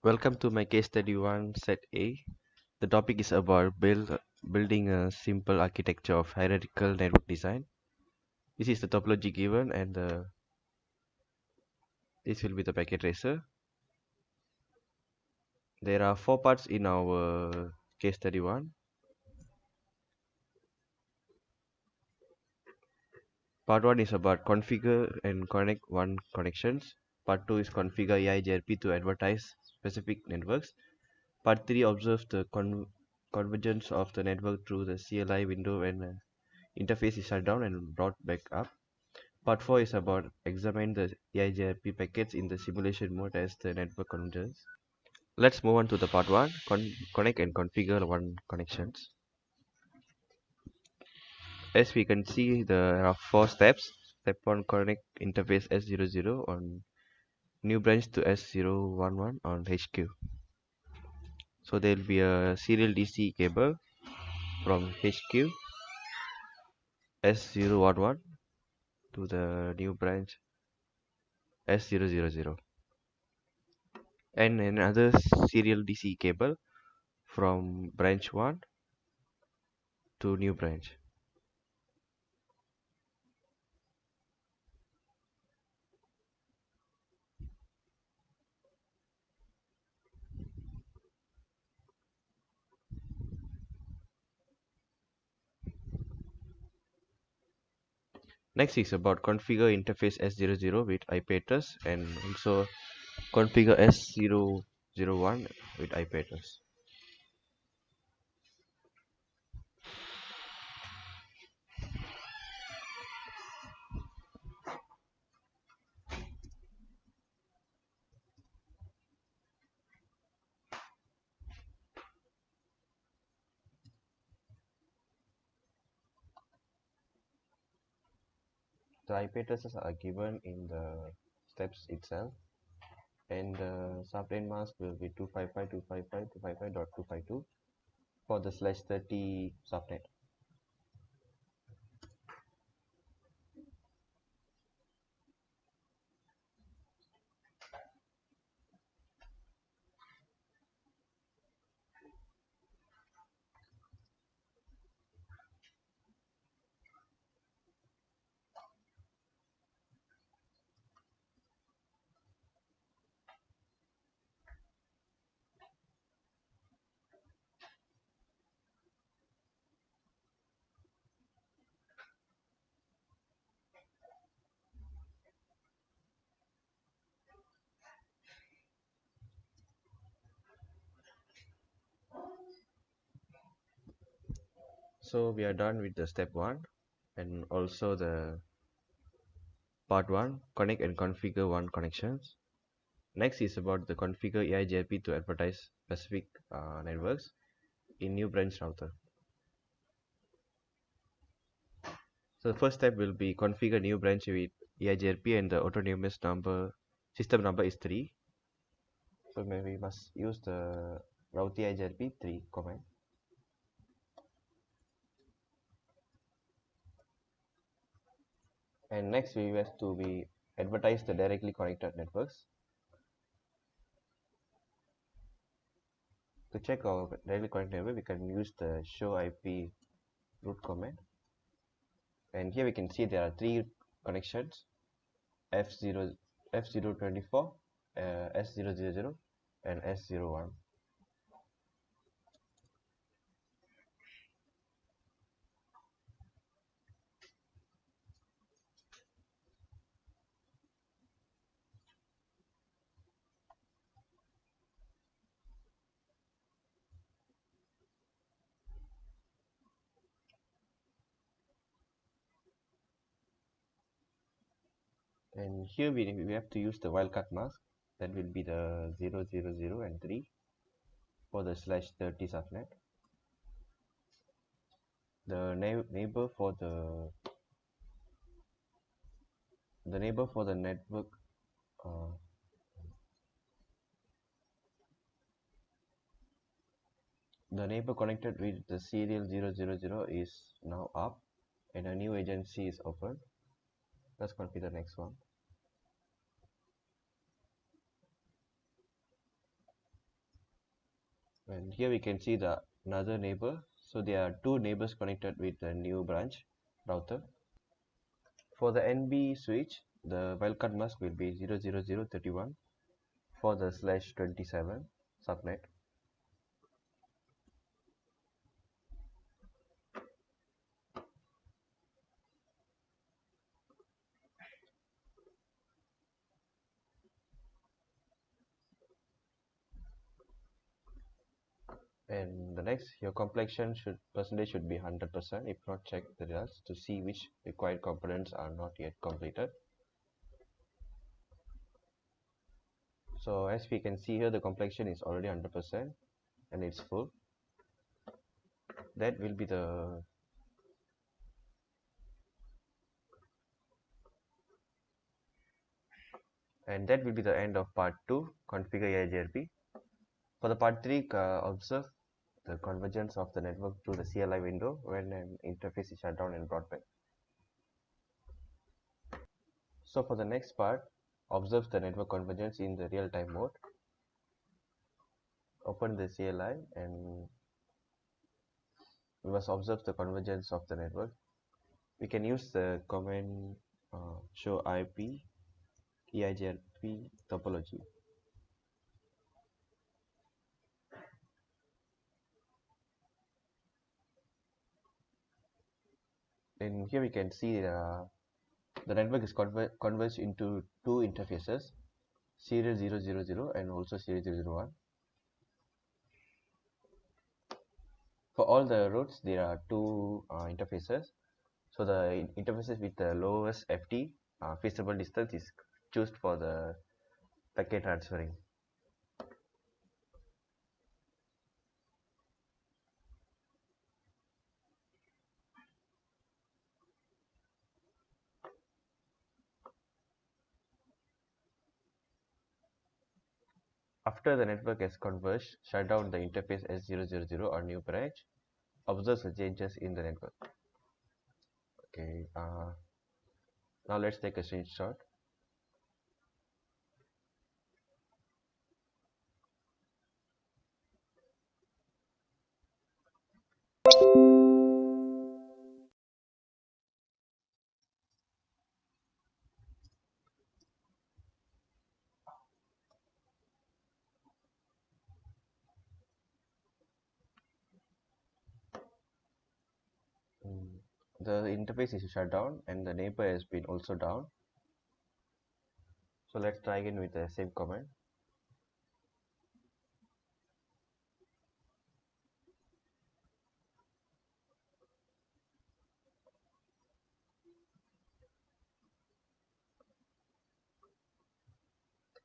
Welcome to my case study 1 set A. The topic is about building a simple architecture of hierarchical network design. This is the topology given and this will be the packet tracer. There are 4 parts in our case study 1. Part 1 is about configure and connect one connections. Part 2 is configure EIGRP to advertise specific networks. Part 3 observes the convergence of the network through the CLI window when interface is shut down and brought back up. Part 4 is about examine the EIGRP packets in the simulation mode as the network converges. Let's move on to the part 1, connect and configure one connections. As we can see, there are 4 steps. Step 1, connect interface S00 on new branch to S011 on HQ. So there will be a serial DC cable from HQ S011 to the new branch S000 and another serial DC cable from branch 1 to new branch. Next is about configure interface S00 with IP address and also configure S001 with IP address. The IP addresses are given in the steps itself, and the subnet mask will be 255.255.255.252 for the /30 subnet. So we are done with the step 1 and also the part 1, connect and configure one connections. Next is about the configure EIGRP to advertise specific networks in new branch router. So the first step will be configure new branch with EIGRP and the autonomous system number is 3. So maybe we must use the route EIGRP 3 command. And next we have to be advertise the directly connected networks. To check our directly connected network, we can use the show IP root command. And here we can see there are 3 connections: F0, F024, S000, and S01. And here we have to use the wildcard mask. That will be the 000 and 3 for the /30 subnet. The neighbor for the network the neighbor connected with the serial 000 is now up and a new agency is open. Let's configure the next one. And here we can see the another neighbor. So there are two neighbors connected with the new branch router. For the NB switch, the wildcard mask will be 00031 for the /27 subnet. And the next, your completion percentage should be 100%. If not, check the results to see which required components are not yet completed. So as we can see here, the completion is already 100% and it's full. That will be the end of part 2, configure AIGRP. For the part 3, observe the convergence of the network through the CLI window when an interface is shut down and brought back. So for the next part, observe the network convergence in the real-time mode. Open the CLI and we must observe the convergence of the network. We can use the command show IP EIGRP topology. And here we can see the network is converged into two interfaces, serial 000 and also serial 001. For all the routes, there are two interfaces. So the interfaces with the lowest FT feasible distance is chosen for the packet transferring. After the network is converged, shut down the interface S000 or new branch. Observe the changes in the network. Okay. Now let's take a screenshot. The interface is shut down and the neighbor has been also down. So let's try again with the same command.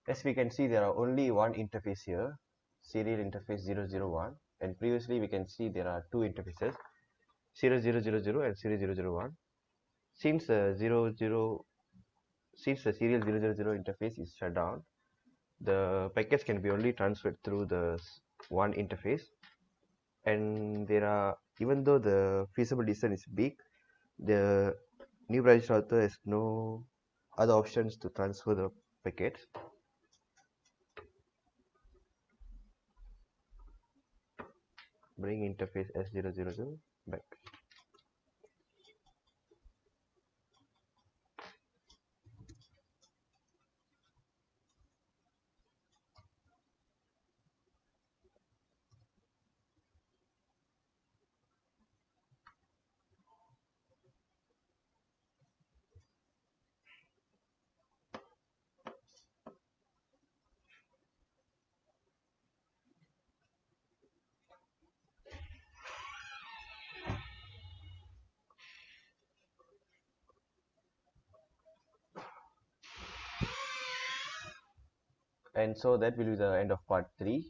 As we can see, there are only one interface here, serial interface 001, and previously we can see there are two interfaces, serial 000 and serial 001. Since the serial 000 interface is shut down, the packets can be only transferred through the one interface, and there are, even though the feasible distance is big, the new branch router has no other options to transfer the packets. Bring interface S000 back. And so that will be the end of part 3.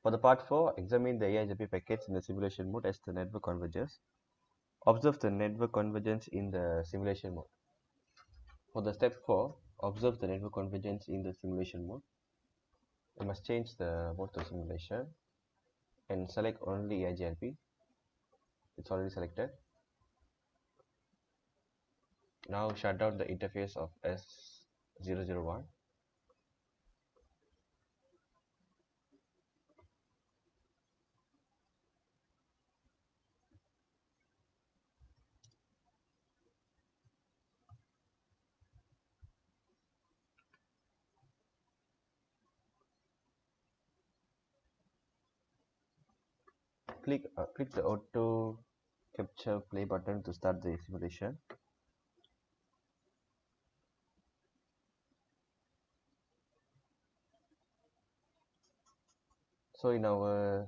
For the part 4, examine the AIGRP packets in the simulation mode as the network converges. Observe the network convergence in the simulation mode. For the step 4, observe the network convergence in the simulation mode. We must change the mode to simulation and select only AIGRP. It's already selected. Now shut down the interface of S001. click the auto capture play button to start the simulation. So in our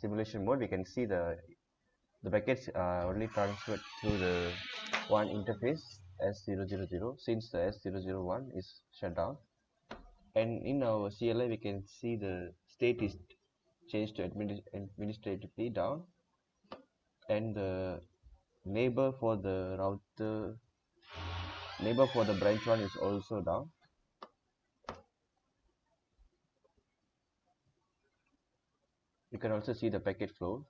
simulation mode, we can see the packets are only transferred through the one interface S000 since the S001 is shut down. And in our CLI, we can see the state is changed to administratively down, and the neighbor for the branch one is also down. You can also see the packet flow.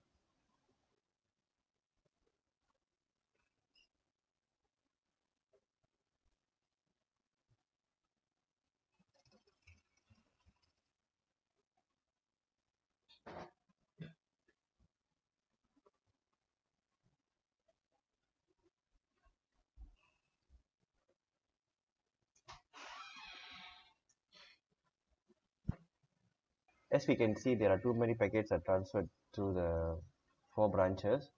As we can see, there are too many packets are transferred through the four branches.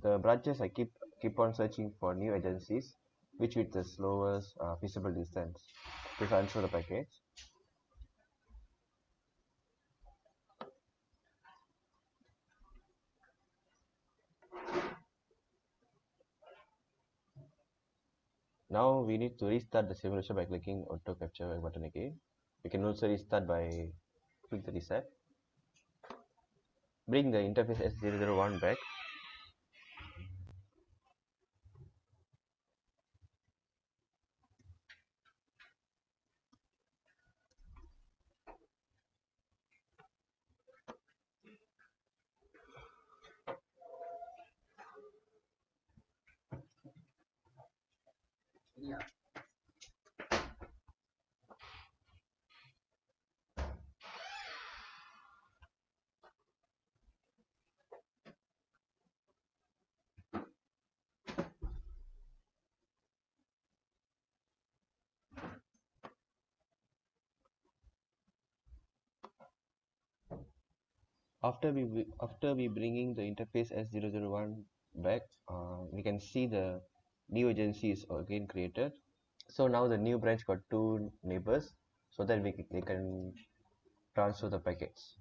The branches I keep on searching for new agencies, which with the slowest feasible distance to transfer the packets. Now we need to restart the simulation by clicking auto capture button again. We can also restart by click the reset. Bring the interface S001 back. After we bringing the interface S001 back, we can see the new agency is again created. So now the new branch got two neighbors, so that they can transfer the packets.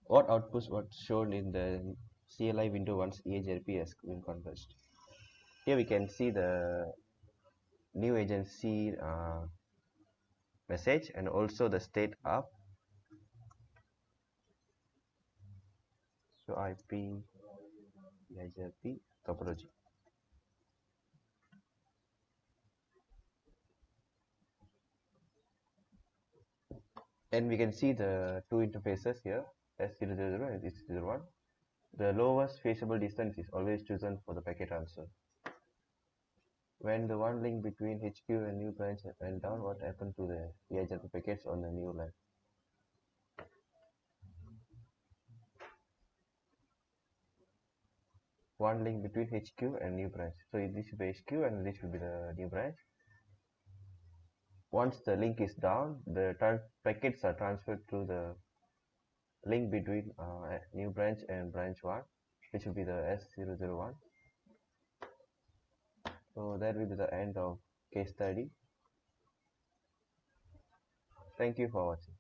What outputs were shown in the CLI window once EHRP has been converged? Here we can see the new agency message and also the state up. So IP EHRP topology. And we can see the two interfaces here, S000 and S001. The lowest feasible distance is always chosen for the packet transfer. When the one link between HQ and new branch went down, what happened to the EHRP packets on the new line? One link between HQ and new branch. So this will be HQ and this will be the new branch. Once the link is down, the packets are transferred through the link between new branch and branch 1, which will be the S001. So that will be the end of case study. Thank you for watching.